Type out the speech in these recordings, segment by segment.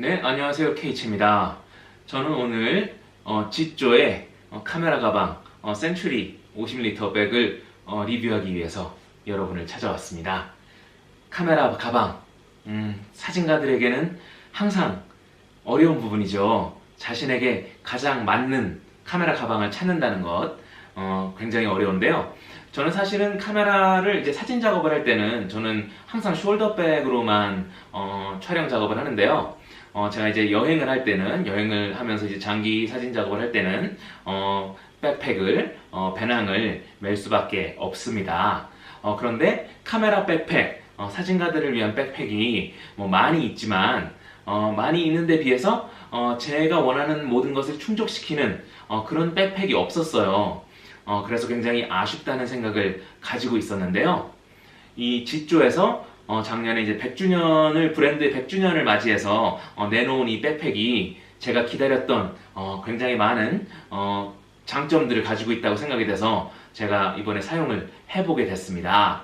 네, 안녕하세요. 케이치입니다. 저는 오늘 지조의 카메라 가방 센츄리 50리터 백을 리뷰하기 위해서 여러분을 찾아왔습니다. 카메라 가방, 사진가들에게는 항상 어려운 부분이죠. 자신에게 가장 맞는 카메라 가방을 찾는다는 것, 굉장히 어려운데요. 저는 사실은 카메라를 이제 사진 작업을 할 때는 저는 항상 숄더백으로만 촬영 작업을 하는데요. 제가 이제 여행을 할 때는, 여행을 하면서 이제 장기 사진 작업을 할 때는, 백팩을, 배낭을 멜 수밖에 없습니다. 그런데 카메라 백팩, 사진가들을 위한 백팩이 뭐 많이 있지만, 많이 있는데 비해서, 제가 원하는 모든 것을 충족시키는 그런 백팩이 없었어요. 그래서 굉장히 아쉽다는 생각을 가지고 있었는데요. 이 지조에서 작년에 이제 100주년을 브랜드 100주년을 맞이해서 내놓은 이 백팩이 제가 기다렸던 굉장히 많은 장점들을 가지고 있다고 생각이 돼서 제가 이번에 사용을 해보게 됐습니다.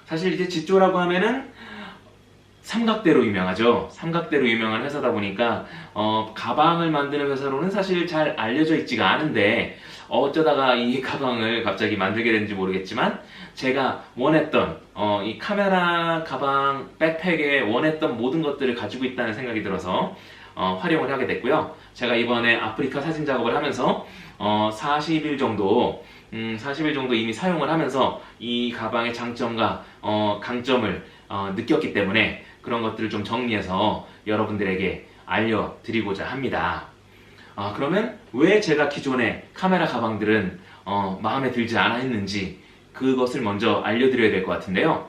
사실 이제 지조라고 하면은 삼각대로 유명하죠. 삼각대로 유명한 회사다 보니까 가방을 만드는 회사로는 사실 잘 알려져 있지가 않은데 어쩌다가 이 가방을 갑자기 만들게 됐는지 모르겠지만 제가 원했던 이 카메라 가방 백팩에 원했던 모든 것들을 가지고 있다는 생각이 들어서 활용을 하게 됐고요. 제가 이번에 아프리카 사진 작업을 하면서 40일 정도 40일 정도 이미 사용을 하면서 이 가방의 장점과 강점을 느꼈기 때문에 그런 것들을 좀 정리해서 여러분들에게 알려드리고자 합니다. 그러면 왜 제가 기존의 카메라 가방들은 마음에 들지 않아 했는지 그것을 먼저 알려드려야 될 것 같은데요.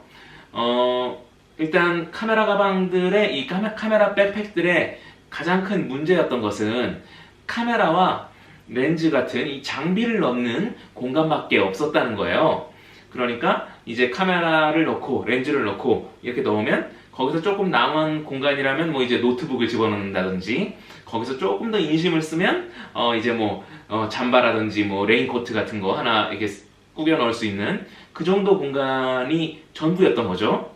일단 카메라 가방들의 이 카메라 백팩들의 가장 큰 문제였던 것은 카메라와 렌즈 같은 이 장비를 넣는 공간밖에 없었다는 거예요. 그러니까 이제 카메라를 넣고 렌즈를 넣고 이렇게 넣으면 거기서 조금 남은 공간이라면 뭐 이제 노트북을 집어넣는다든지 거기서 조금 더 인심을 쓰면 이제 뭐 잠바라든지 뭐 레인코트 같은 거 하나 이렇게 꾸겨 넣을 수 있는 그 정도 공간이 전부였던 거죠.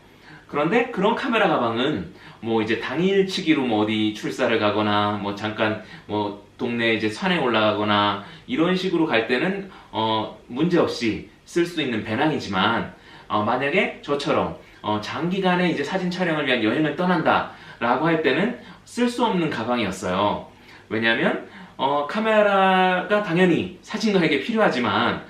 그런데 그런 카메라 가방은 뭐 이제 당일치기로 뭐 어디 출사를 가거나 뭐 잠깐 뭐 동네 이제 산에 올라가거나 이런 식으로 갈 때는 문제없이 쓸 수 있는 배낭이지만 만약에 저처럼 장기간의 이제 사진 촬영을 위한 여행을 떠난다 라고 할 때는 쓸 수 없는 가방이었어요. 왜냐하면 카메라가 당연히 사진가에게 필요하지만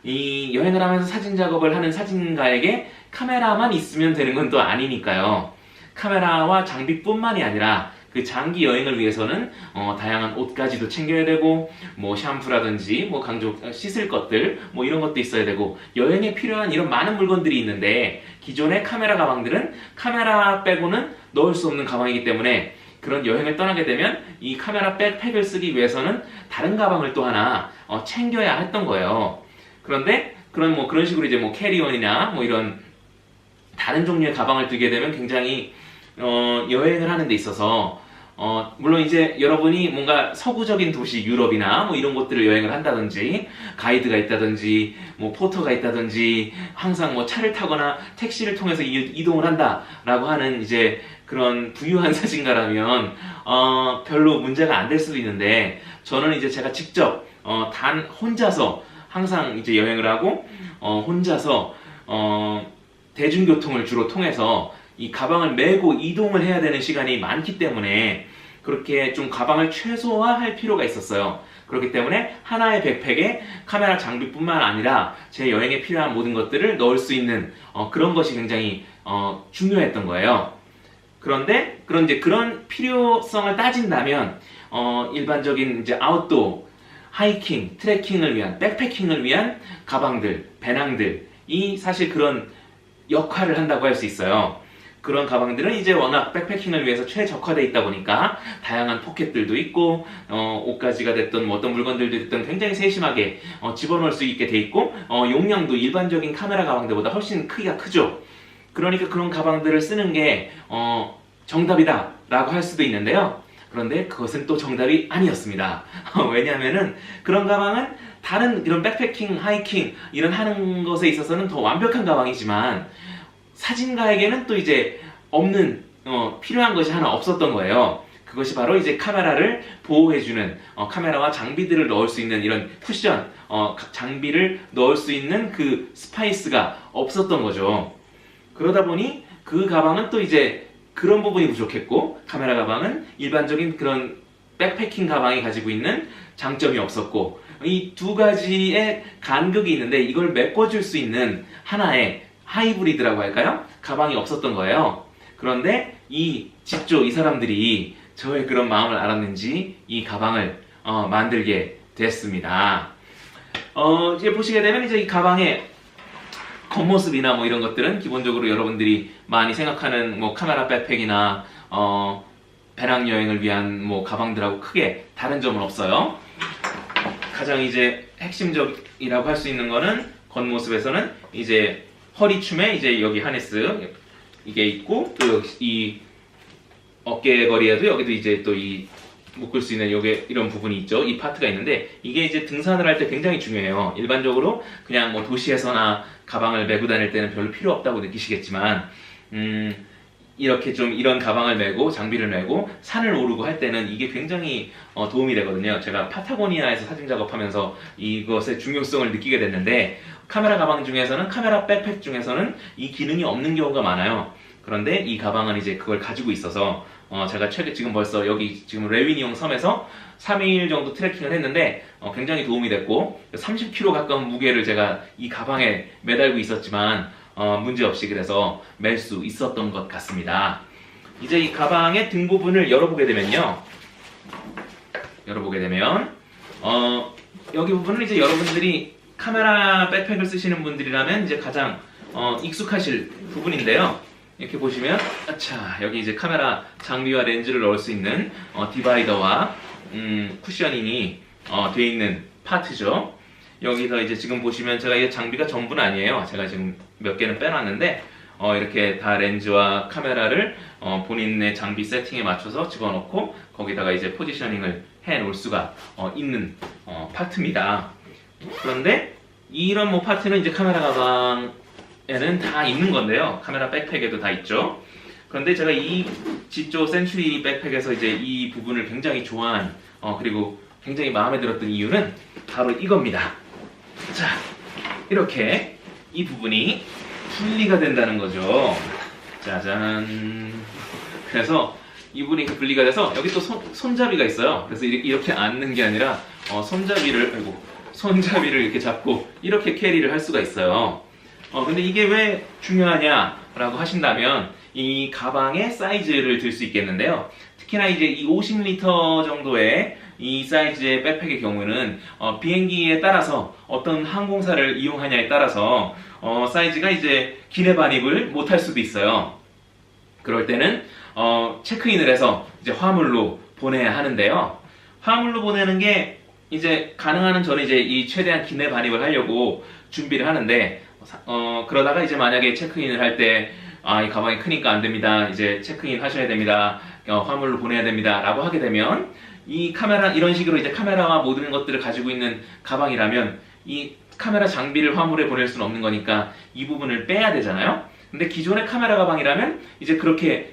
이 여행을 하면서 사진 작업을 하는 사진가에게 카메라만 있으면 되는 건 또 아니니까요. 카메라와 장비뿐만이 아니라 그 장기 여행을 위해서는 다양한 옷까지도 챙겨야 되고 뭐 샴푸라든지 뭐 강조 씻을 것들 뭐 이런 것도 있어야 되고 여행에 필요한 이런 많은 물건들이 있는데 기존의 카메라 가방들은 카메라 빼고는 넣을 수 없는 가방이기 때문에 그런 여행을 떠나게 되면 이 카메라 백팩을 쓰기 위해서는 다른 가방을 또 하나 챙겨야 했던 거예요. 그런데 그런 식으로 이제 뭐 캐리온이나 뭐 이런 다른 종류의 가방을 들게 되면 굉장히 여행을 하는 데 있어서 물론 이제 여러분이 뭔가 서구적인 도시 유럽이나 뭐 이런 곳들을 여행을 한다든지 가이드가 있다든지 뭐 포터가 있다든지 항상 뭐 차를 타거나 택시를 통해서 이동을 한다라고 하는 이제 그런 부유한 사진가라면 별로 문제가 안 될 수도 있는데 저는 이제 제가 직접 단 혼자서 항상 이제 여행을 하고 혼자서 대중교통을 주로 통해서 이 가방을 메고 이동을 해야 되는 시간이 많기 때문에 그렇게 좀 가방을 최소화할 필요가 있었어요. 그렇기 때문에 하나의 백팩에 카메라 장비뿐만 아니라 제 여행에 필요한 모든 것들을 넣을 수 있는 그런 것이 굉장히 중요했던 거예요. 그런데 그런 필요성을 따진다면 일반적인 이제 아웃도어, 하이킹, 트레킹을 위한 백패킹을 위한 가방들, 배낭들이 사실 그런 역할을 한다고 할 수 있어요. 그런 가방들은 이제 워낙 백패킹을 위해서 최적화되어 있다 보니까 다양한 포켓들도 있고 옷가지가 됐든 뭐 어떤 물건들도 됐든 굉장히 세심하게 집어넣을 수 있게 돼 있고 용량도 일반적인 카메라 가방들보다 훨씬 크기가 크죠. 그러니까 그런 가방들을 쓰는 게 정답이다 라고 할 수도 있는데요. 그런데 그것은 또 정답이 아니었습니다. 왜냐하면은 그런 가방은 다른 이런 백패킹, 하이킹 이런 하는 것에 있어서는 더 완벽한 가방이지만 사진가에게는 또 이제 없는 필요한 것이 하나 없었던 거예요. 그것이 바로 이제 카메라를 보호해주는 카메라와 장비들을 넣을 수 있는 이런 쿠션, 장비를 넣을 수 있는 그 스파이스가 없었던 거죠. 그러다 보니 그 가방은 또 이제 그런 부분이 부족했고, 카메라 가방은 일반적인 그런 백패킹 가방이 가지고 있는 장점이 없었고, 이 두 가지의 간극이 있는데 이걸 메꿔줄 수 있는 하나의 하이브리드라고 할까요? 가방이 없었던 거예요. 그런데 이 직조 이 사람들이 저의 그런 마음을 알았는지 이 가방을 만들게 됐습니다. 이제 보시게 되면 이제 이 가방의 겉모습이나 뭐 이런 것들은 기본적으로 여러분들이 많이 생각하는 뭐 카메라 백팩이나 배낭여행을 위한 뭐 가방들하고 크게 다른 점은 없어요. 가장 이제 핵심적이라고 할 수 있는 거는 겉모습에서는 이제 허리춤에 이제 여기 하네스 이게 있고, 또 이 어깨 거리에도 여기도 이제 또 이 묶을 수 있는 요게 이런 부분이 있죠. 이 파트가 있는데 이게 이제 등산을 할 때 굉장히 중요해요. 일반적으로 그냥 뭐 도시에서나 가방을 메고 다닐 때는 별로 필요 없다고 느끼시겠지만 이렇게 좀 이런 가방을 메고 장비를 메고 산을 오르고 할 때는 이게 굉장히 도움이 되거든요. 제가 파타고니아에서 사진 작업하면서 이것의 중요성을 느끼게 됐는데, 카메라 가방 중에서는, 카메라 백팩 중에서는 이 기능이 없는 경우가 많아요. 그런데 이 가방은 이제 그걸 가지고 있어서 제가 지금 벌써 여기 지금 레위니옹 섬에서 3일 정도 트레킹을 했는데 굉장히 도움이 됐고, 30kg 가까운 무게를 제가 이 가방에 매달고 있었지만 문제없이 그래서 멜 수 있었던 것 같습니다. 이제 이 가방의 등 부분을 열어보게 되면 여기 부분은 이제 여러분들이 카메라 백팩을 쓰시는 분들이라면 이제 가장 익숙하실 부분인데요. 이렇게 보시면 여기 이제 카메라 장비와 렌즈를 넣을 수 있는 디바이더와 쿠셔닝이 되어 있는 파트죠. 여기서 이제 지금 보시면 제가 이 장비가 전부는 아니에요. 제가 지금 몇 개는 빼놨는데 이렇게 다 렌즈와 카메라를 본인의 장비 세팅에 맞춰서 집어넣고 거기다가 이제 포지셔닝을 해 놓을 수가 있는 파트입니다. 그런데 이런 뭐 파트는 이제 카메라 가방에는 다 있는 건데요. 카메라 백팩에도 다 있죠. 그런데 제가 이 지조 센츄리 백팩에서 이제 이 부분을 굉장히 좋아한 그리고 굉장히 마음에 들었던 이유는 바로 이겁니다. 자, 이렇게 이 부분이 분리가 된다는 거죠. 짜잔. 그래서 이 부분이 분리가 돼서 여기 또 손잡이가 있어요. 그래서 이렇게 앉는 게 아니라 손잡이를 이렇게 잡고 이렇게 캐리를 할 수가 있어요. 근데 이게 왜 중요하냐라고 하신다면 이 가방의 사이즈를 들 수 있겠는데요. 특히나 이제 이 50리터 정도의 이 사이즈의 백팩의 경우는 비행기에 따라서 어떤 항공사를 이용하냐에 따라서 사이즈가 이제 기내 반입을 못할 수도 있어요. 그럴 때는 체크인을 해서 이제 화물로 보내야 하는데요. 화물로 보내는 게 이제 가능한 한 저는 이제 이 최대한 기내 반입을 하려고 준비를 하는데 그러다가 이제 만약에 체크인을 할 때 이 가방이 크니까 안 됩니다. 이제 체크인 하셔야 됩니다. 화물로 보내야 됩니다. 라고 하게 되면 이 카메라 이런 식으로 이제 카메라와 모든 것들을 가지고 있는 가방이라면 이 카메라 장비를 화물에 보낼 수는 없는 거니까 이 부분을 빼야 되잖아요. 근데 기존의 카메라 가방이라면 이제 그렇게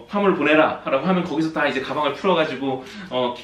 화물 보내라 라고 하면 거기서 다 이제 가방을 풀어가지고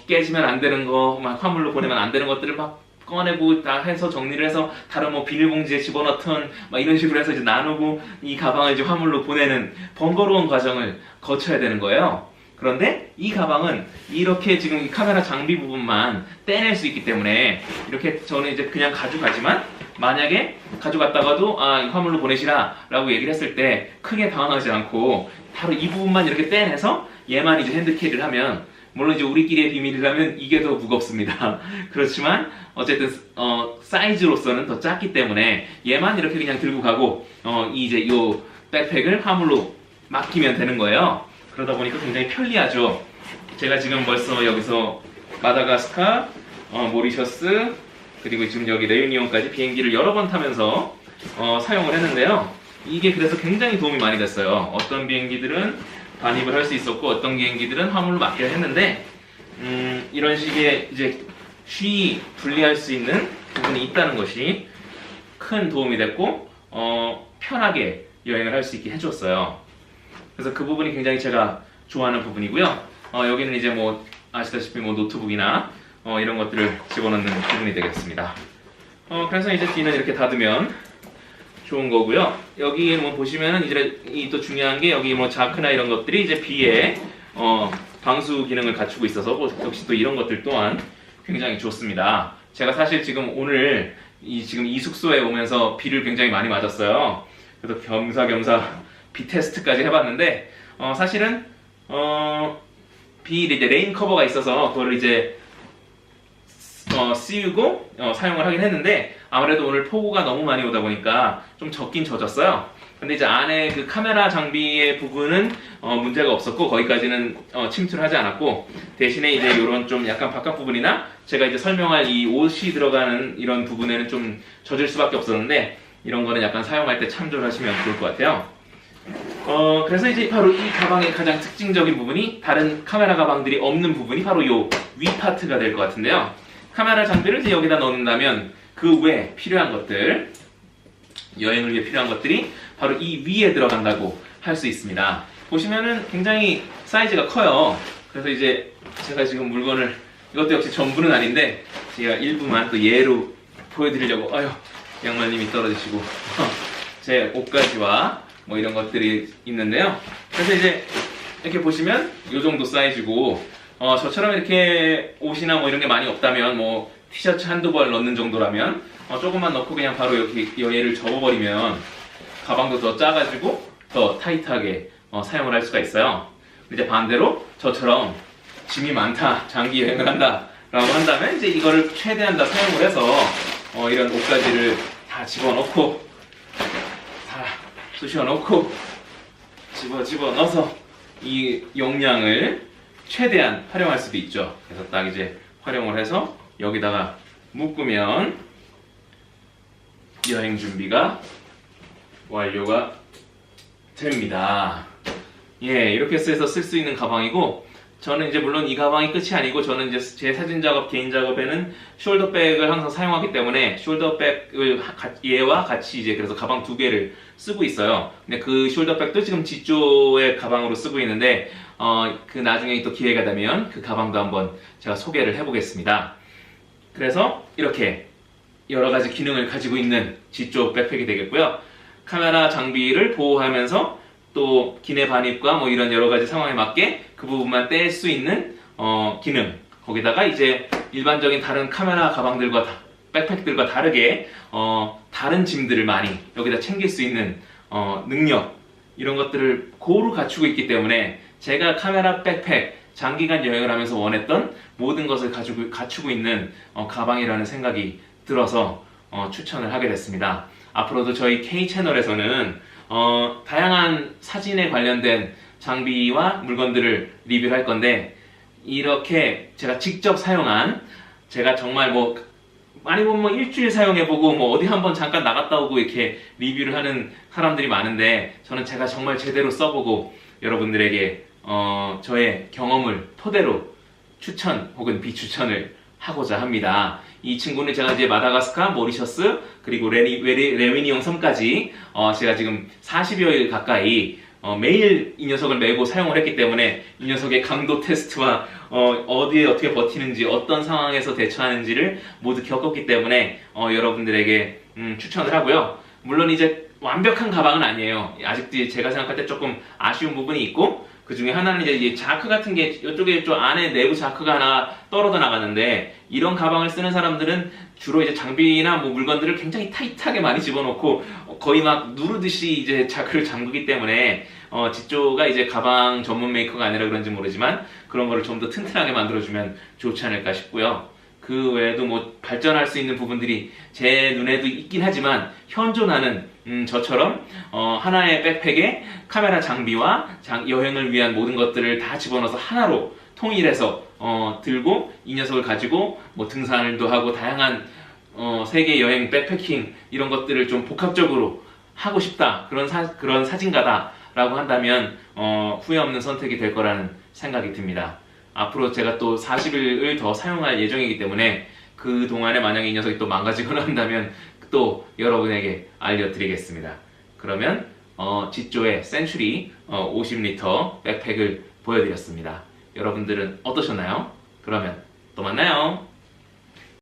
깨지면 안 되는 거, 막 화물로 보내면 안 되는 것들을 막 꺼내고 다 해서 정리를 해서 다른 뭐 비닐봉지에 집어넣던 막 이런 식으로 해서 이제 나누고 이 가방을 이제 화물로 보내는 번거로운 과정을 거쳐야 되는 거예요. 그런데 이 가방은 이렇게 지금 이 카메라 장비 부분만 떼낼 수 있기 때문에 이렇게 저는 이제 그냥 가져가지만 만약에 가져갔다가도 이 화물로 보내시라 라고 얘기를 했을 때 크게 당황하지 않고 바로 이 부분만 이렇게 떼내서 얘만 이제 핸드캐리를 하면, 물론 이제 우리끼리의 비밀이라면 이게 더 무겁습니다. 그렇지만 어쨌든 사이즈로서는 더 작기 때문에 얘만 이렇게 그냥 들고 가고 이제 요 백팩을 화물로 맡기면 되는 거예요. 그러다 보니까 굉장히 편리하죠. 제가 지금 벌써 여기서 마다가스카, 모리셔스, 그리고 지금 여기 레유니온까지 비행기를 여러 번 타면서 사용을 했는데요. 이게 그래서 굉장히 도움이 많이 됐어요. 어떤 비행기들은 반입을 할 수 있었고 어떤 비행기들은 화물로 맡기를 했는데 이런 식의 이제 쉬이 분리할 수 있는 부분이 있다는 것이 큰 도움이 됐고 편하게 여행을 할 수 있게 해줬어요. 그래서 그 부분이 굉장히 제가 좋아하는 부분이고요. 여기는 이제 뭐 아시다시피 뭐 노트북이나 이런 것들을 집어넣는 부분이 되겠습니다. 그래서 이제 뒤는 이렇게 닫으면 좋은 거고요. 여기 뭐 보시면은 이제 이 또 중요한 게 여기 뭐 자크나 이런 것들이 이제 비에 방수 기능을 갖추고 있어서 역시 또 이런 것들 또한 굉장히 좋습니다. 제가 사실 지금 오늘 지금 이 숙소에 오면서 비를 굉장히 많이 맞았어요. 그래서 겸사겸사 비 테스트까지 해봤는데 사실은 비 이제 레인 커버가 있어서 그거를 이제 씌우고 사용을 하긴 했는데 아무래도 오늘 폭우가 너무 많이 오다 보니까 좀 젖긴 젖었어요. 근데 이제 안에 그 카메라 장비의 부분은 문제가 없었고 거기까지는 침투를 하지 않았고 대신에 이제 이런 좀 약간 바깥 부분이나 제가 이제 설명할 이 옷이 들어가는 이런 부분에는 좀 젖을 수밖에 없었는데 이런 거는 약간 사용할 때 참조를 하시면 좋을 것 같아요. 그래서 이제 바로 이 가방의 가장 특징적인 부분이 다른 카메라 가방들이 없는 부분이 바로 이 위 파트가 될 것 같은데요. 카메라 장비를 이제 여기다 넣는다면 그 외에 필요한 것들, 여행을 위해 필요한 것들이 바로 이 위에 들어간다고 할 수 있습니다. 보시면은 굉장히 사이즈가 커요. 그래서 이제 제가 지금 물건을 이것도 역시 전부는 아닌데 제가 일부만 또 예로 보여드리려고 양말님이 떨어지시고 제 옷가지와 뭐 이런 것들이 있는데요. 그래서 이제 이렇게 보시면 이 정도 사이즈고 저처럼 이렇게 옷이나 뭐 이런 게 많이 없다면 뭐 티셔츠 한두 벌 넣는 정도라면 조금만 넣고 그냥 바로 이렇게 얘를 접어버리면 가방도 더 작아지고 더 타이트하게 사용을 할 수가 있어요. 이제 반대로 저처럼 짐이 많다, 장기 여행을 한다 라고 한다면 이제 이거를 최대한 다 사용을 해서 이런 옷가지를 다 집어넣고 다 쑤셔넣고 집어넣어서 이 용량을 최대한 활용할 수도 있죠. 그래서 딱 이제 활용을 해서 여기다가 묶으면 여행 준비가 완료가 됩니다. 예, 이렇게 해서 쓸 수 있는 가방이고 저는 이제 물론 이 가방이 끝이 아니고 저는 이제 제 사진 작업, 개인 작업에는 숄더백을 항상 사용하기 때문에 숄더백을 얘와 같이 이제 그래서 가방 두 개를 쓰고 있어요. 근데 그 숄더백도 지금 지조의 가방으로 쓰고 있는데 그 나중에 또 기회가 되면 그 가방도 한번 제가 소개를 해보겠습니다. 그래서 이렇게 여러 가지 기능을 가지고 있는 지조 백팩이 되겠고요. 카메라 장비를 보호하면서 또 기내 반입과 뭐 이런 여러 가지 상황에 맞게 그 부분만 뗄 수 있는 기능. 거기다가 이제 일반적인 다른 카메라 가방들과 백팩들과 다르게 다른 짐들을 많이 여기다 챙길 수 있는 능력 이런 것들을 고루 갖추고 있기 때문에 제가 카메라 백팩 장기간 여행을 하면서 원했던 모든 것을 갖추고 있는 가방이라는 생각이 들어서 추천을 하게 됐습니다. 앞으로도 저희 K 채널에서는 다양한 사진에 관련된 장비와 물건들을 리뷰할 건데 이렇게 제가 직접 사용한 제가 정말 뭐 많이 보면 뭐 일주일 사용해보고 뭐 어디 한번 잠깐 나갔다 오고 이렇게 리뷰를 하는 사람들이 많은데 저는 제가 정말 제대로 써보고 여러분들에게 저의 경험을 토대로 추천 혹은 비추천을 하고자 합니다. 이 친구는 제가 이제 마다가스카, 모리셔스, 그리고 레위니옹 섬까지 제가 지금 40여일 가까이 매일 이 녀석을 메고 사용을 했기 때문에 이 녀석의 강도 테스트와 어디에 어떻게 버티는지 어떤 상황에서 대처하는지를 모두 겪었기 때문에 여러분들에게 추천을 하고요. 물론 이제 완벽한 가방은 아니에요. 아직도 제가 생각할 때 조금 아쉬운 부분이 있고 그 중에 하나는 이제 이 자크 같은 게 이쪽에 좀 안에 내부 자크가 하나 떨어져 나가는데 이런 가방을 쓰는 사람들은 주로 이제 장비나 뭐 물건들을 굉장히 타이트하게 많이 집어넣고 거의 막 누르듯이 이제 자크를 잠그기 때문에 지조가 이제 가방 전문 메이커가 아니라 그런지 모르지만 그런 거를 좀 더 튼튼하게 만들어주면 좋지 않을까 싶고요. 그 외에도 뭐 발전할 수 있는 부분들이 제 눈에도 있긴 하지만 현존하는 저처럼 하나의 백팩에 카메라 장비와 여행을 위한 모든 것들을 다 집어넣어서 하나로 통일해서 들고 이 녀석을 가지고 뭐 등산을도 하고 다양한 세계 여행 백패킹 이런 것들을 좀 복합적으로 하고 싶다 그런 사진가다 라고 한다면 후회 없는 선택이 될 거라는 생각이 듭니다. 앞으로 제가 또 40일을 더 사용할 예정이기 때문에 그 동안에 만약에 이 녀석이 또 망가지거나 한다면 또 여러분에게 알려드리겠습니다. 그러면 지조의 센츄리 50리터 백팩을 보여드렸습니다. 여러분들은 어떠셨나요? 그러면 또 만나요.